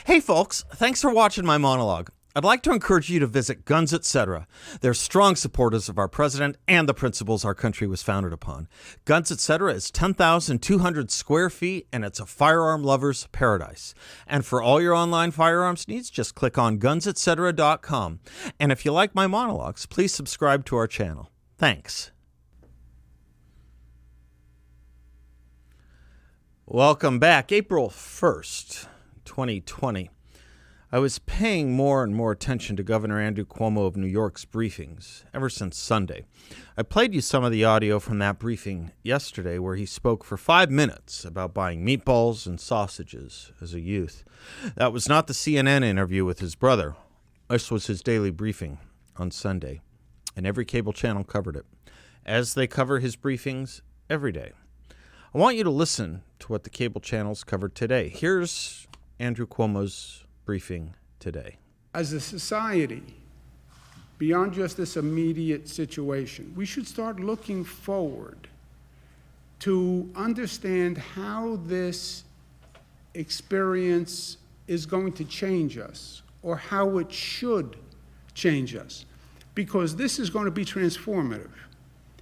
Hey folks, thanks for watching my monologue. I'd like to encourage you to visit Guns Etc. They're strong supporters of our president and the principles our country was founded upon. Guns Etc. is 10,200 square feet and it's a firearm lover's paradise. And for all your online firearms needs, just click on gunsetc.com. And if you like my monologues, please subscribe to our channel. Thanks. Welcome back. April 1st, 2020. I was paying more and more attention to Governor Andrew Cuomo of New York's briefings ever since Sunday. I played you some of the audio from that briefing yesterday where he spoke for 5 minutes about buying meatballs and sausages as a youth. That was not the CNN interview with his brother. This was his daily briefing on Sunday, and every cable channel covered it, as they cover his briefings every day. I want you to listen to what the cable channels covered today. Here's Andrew Cuomo's briefing today. As a society, beyond just this immediate situation, we should start looking forward to understand how this experience is going to change us, or how it should change us, because this is going to be transformative.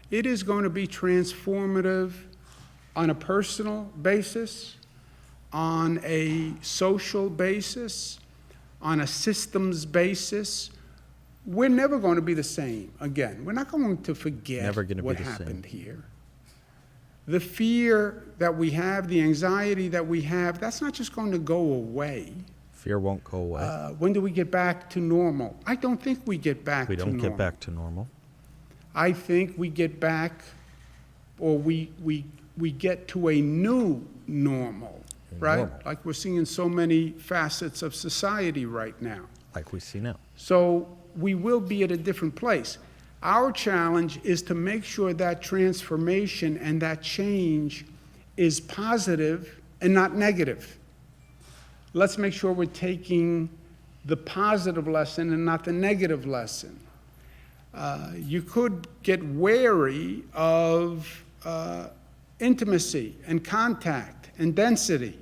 It is going to be transformative on a personal basis, on a social basis, on a systems basis. We're never going to be the same again. We're not going to forget what happened here. The fear that we have, the anxiety that we have, that's not just going to go away. Fear won't go away. When do we get back to normal? I don't think we get back to normal. We don't get back to normal. I think we get back, or we get to a new normal. Right? Normal. Like we're seeing in so many facets of society right now. Like we see now. So we will be at a different place. Our challenge is to make sure that transformation and that change is positive and not negative. Let's make sure we're taking the positive lesson and not the negative lesson. You could get wary of intimacy and contact and density,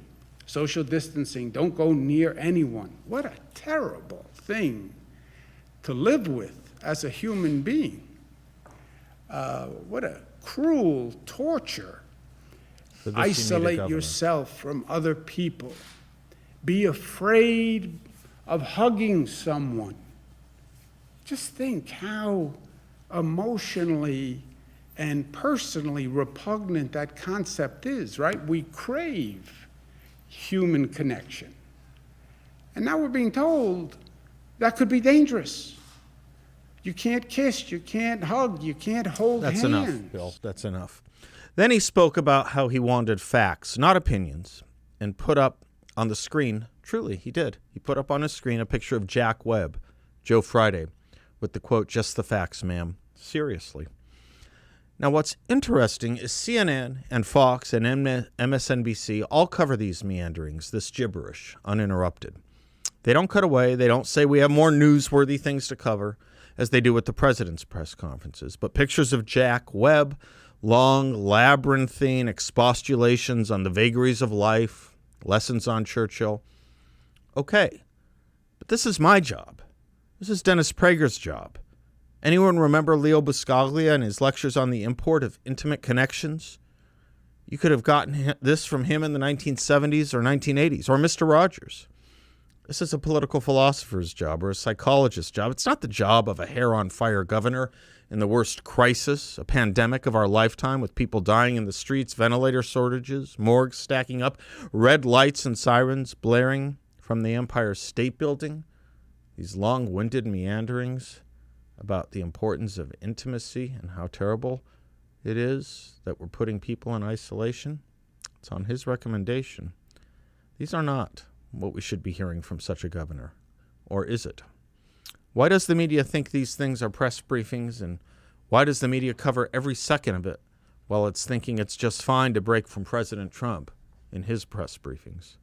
social distancing, don't go near anyone. What a terrible thing to live with as a human being. What a cruel torture. Isolate yourself from other people. Be afraid of hugging someone. Just think how emotionally and personally repugnant that concept is, right? We crave human connection. And now we're being told that could be dangerous. You can't kiss, you can't hug, you can't hold hands. That's enough, Bill. That's enough. Then he spoke about how he wanted facts, not opinions, and put up on the screen, truly, he did. He put up on his screen a picture of Jack Webb, Joe Friday, with the quote, "Just the facts, ma'am." Seriously. Now, what's interesting is CNN and Fox and MSNBC all cover these meanderings, this gibberish, uninterrupted. They don't cut away. They don't say we have more newsworthy things to cover, as they do with the president's press conferences. But pictures of Jack Webb, long, labyrinthine expostulations on the vagaries of life, lessons on Churchill. Okay, but this is my job. This is Dennis Prager's job. Anyone remember Leo Buscaglia and his lectures on the import of intimate connections? You could have gotten this from him in the 1970s or 1980s, or Mr. Rogers. This is a political philosopher's job or a psychologist's job. It's not the job of a hair-on-fire governor in the worst crisis, a pandemic of our lifetime with people dying in the streets, ventilator shortages, morgues stacking up, red lights and sirens blaring from the Empire State Building. These long-winded meanderings about the importance of intimacy and how terrible it is that we're putting people in isolation. It's on his recommendation. These are not what we should be hearing from such a governor. Or is it? Why does the media think these things are press briefings, and why does the media cover every second of it while it's thinking it's just fine to break from President Trump in his press briefings?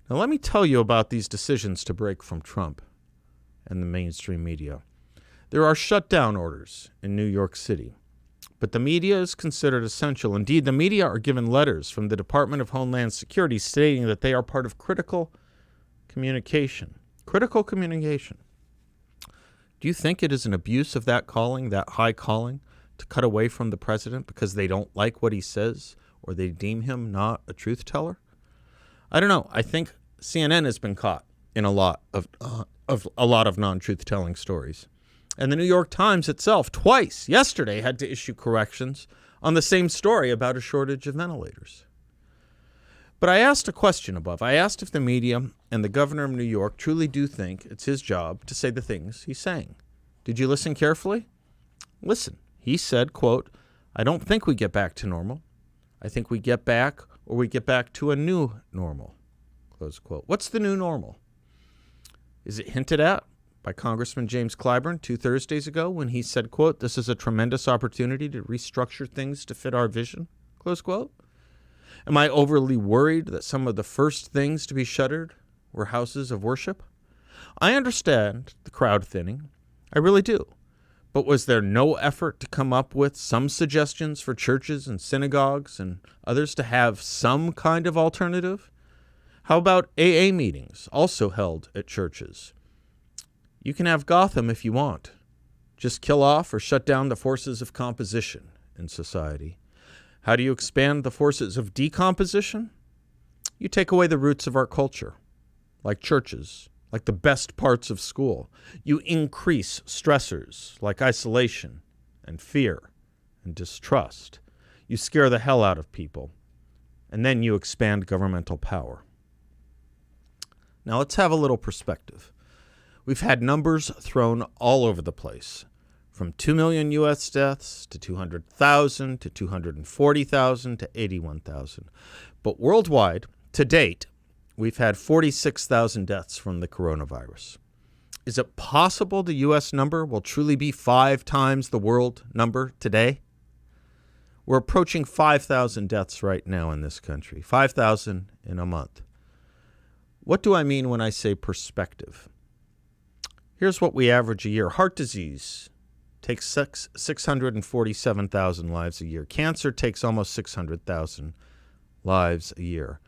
Now let me tell you about these decisions to break from Trump and the mainstream media. There are shutdown orders in New York City, but the media is considered essential. Indeed, the media are given letters from the Department of Homeland Security stating that they are part of critical Communication. Critical communication. Do you think it is an abuse of that calling, that high calling, to cut away from the president because they don't like what he says or they deem him not a truth teller? I don't know. I think CNN has been caught in a lot of non-truth telling stories. And the New York Times itself twice yesterday had to issue corrections on the same story about a shortage of ventilators. But I asked a question above. I asked if the media and the governor of New York truly do think it's his job to say the things he's saying. Did you listen carefully? Listen. He said, quote, "I don't think we get back to normal. I think we get back to a new normal," close quote. What's the new normal? Is it hinted at by Congressman James Clyburn 2 Thursdays ago when he said, quote, "This is a tremendous opportunity to restructure things to fit our vision," close quote? Am I overly worried that some of the first things to be shuttered were houses of worship? I understand the crowd thinning. I really do. But was there no effort to come up with some suggestions for churches and synagogues and others to have some kind of alternative? How about AA meetings, also held at churches? You can have Gotham if you want. Just kill off or shut down the forces of composition in society. How do you expand the forces of decomposition? You take away the roots of our culture, like churches, like the best parts of school. You increase stressors like isolation and fear and distrust. You scare the hell out of people, and then you expand governmental power. Now let's have a little perspective. We've had numbers thrown all over the place, from 2 million U.S. deaths to 200,000 to 240,000 to 81,000. But worldwide, to date, we've had 46,000 deaths from the coronavirus. Is it possible the U.S. number will truly be 5 times the world number today? We're approaching 5,000 deaths right now in this country, 5,000 in a month. What do I mean when I say perspective? Here's what we average a year. Heart disease takes 647,000 lives a year. Cancer takes almost 600,000 lives a year.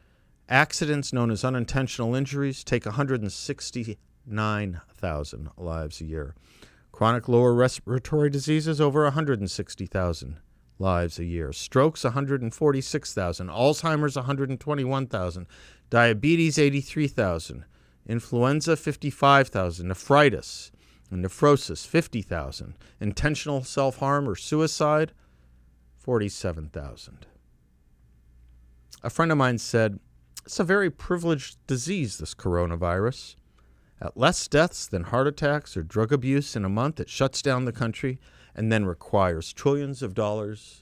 Accidents known as unintentional injuries take 169,000 lives a year. Chronic lower respiratory diseases over 160,000 lives a year. Strokes 146,000. Alzheimer's 121,000. Diabetes 83,000. Influenza 55,000. Nephritis and nephrosis 50,000. Intentional self-harm or suicide 47,000. A friend of mine said, "It's a very privileged disease, this coronavirus. At less deaths than heart attacks or drug abuse in a month, it shuts down the country and then requires trillions of dollars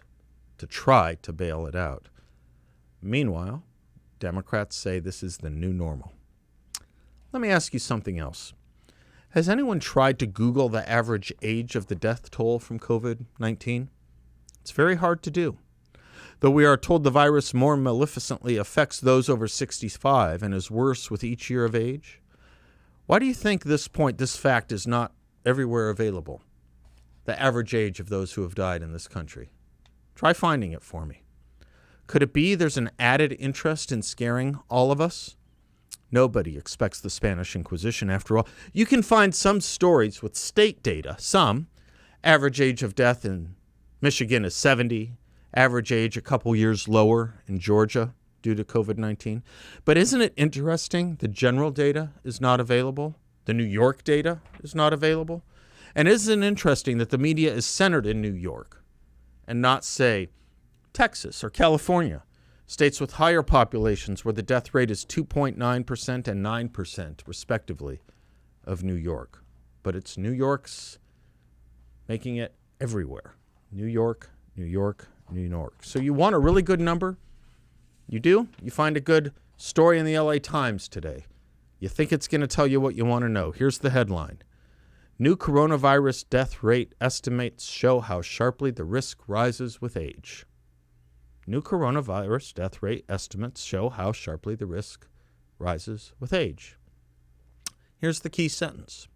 to try to bail it out." Meanwhile, Democrats say this is the new normal. Let me ask you something else. Has anyone tried to Google the average age of the death toll from COVID-19? It's very hard to do. Though we are told the virus more maleficently affects those over 65 and is worse with each year of age. Why do you think this fact is not everywhere available? The average age of those who have died in this country. Try finding it for me. Could it be there's an added interest in scaring all of us? Nobody expects the Spanish Inquisition, after all. You can find some stories with state data. Some. Average age of death in Michigan is 70. Average age a couple years lower in Georgia due to COVID-19. But isn't it interesting the general data is not available? The New York data is not available? And isn't it interesting that the media is centered in New York and not, say, Texas or California, states with higher populations where the death rate is 2.9% and 9%, respectively, of New York. But it's New York's making it everywhere. New York, New York, New York. So you want a really good number? You do? You find a good story in the LA Times today. You think it's going to tell you what you want to know. Here's the headline. New coronavirus death rate estimates show how sharply the risk rises with age. New coronavirus death rate estimates show how sharply the risk rises with age. Here's the key sentence.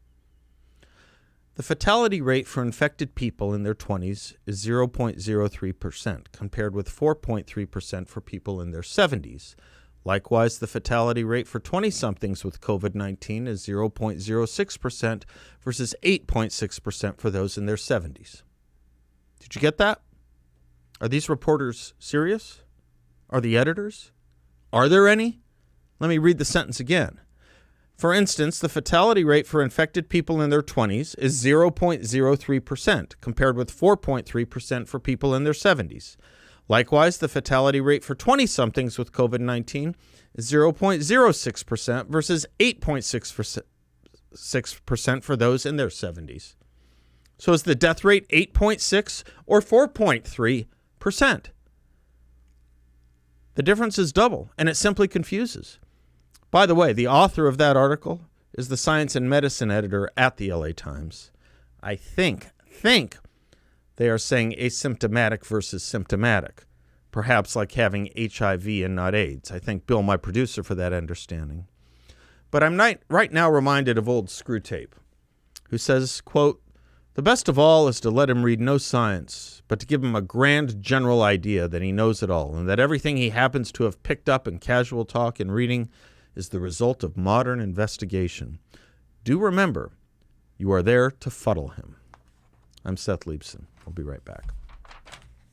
The fatality rate for infected people in their 20s is 0.03%, compared with 4.3% for people in their 70s, Likewise, the fatality rate for 20-somethings with COVID-19 is 0.06% versus 8.6% for those in their 70s. Did you get that? Are these reporters serious? Are the editors? Are there any? Let me read the sentence again. For instance, the fatality rate for infected people in their 20s is 0.03%, compared with 4.3% for people in their 70s. Likewise, the fatality rate for 20-somethings with COVID-19 is 0.06% versus 8.6% for those in their 70s. So is the death rate 8.6 or 4.3%? The difference is double, and it simply confuses. By the way, the author of that article is the science and medicine editor at the LA Times. I think they are saying asymptomatic versus symptomatic, perhaps like having HIV and not AIDS. I thank Bill, my producer, for that understanding. But I'm right now reminded of old Screwtape, who says, quote, "The best of all is to let him read no science, but to give him a grand general idea that he knows it all, and that everything he happens to have picked up in casual talk and reading is the result of modern investigation. Do remember, you are there to fuddle him." I'm Seth Leibsohn. We'll be right back.